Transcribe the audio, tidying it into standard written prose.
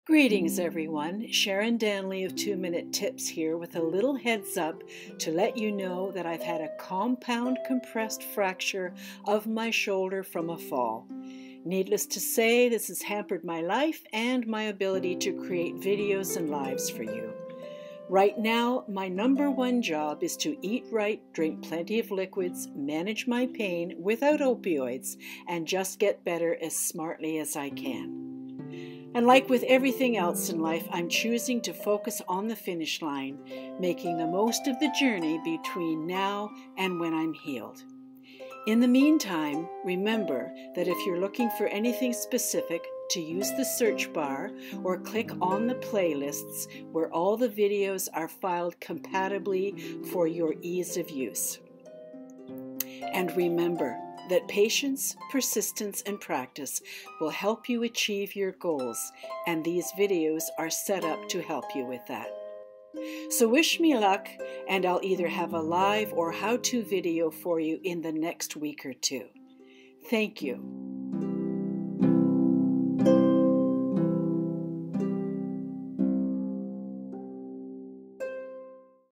Greetings everyone, Sharon Danley of 2 Minute Tips here with a little heads up to let you know that I've had a compound compressed fracture of my shoulder from a fall. Needless to say, this has hampered my life and my ability to create videos and lives for you. Right now, my number one job is to eat right, drink plenty of liquids, manage my pain without opioids, and just get better as smartly as I can. And like with everything else in life, I'm choosing to focus on the finish line, making the most of the journey between now and when I'm healed. In the meantime, remember that if you're looking for anything specific, to use the search bar or click on the playlists where all the videos are filed compatibly for your ease of use. And remember that patience, persistence, and practice will help you achieve your goals, and these videos are set up to help you with that. So wish me luck, and I'll either have a live or how-to video for you in the next week or two. Thank you.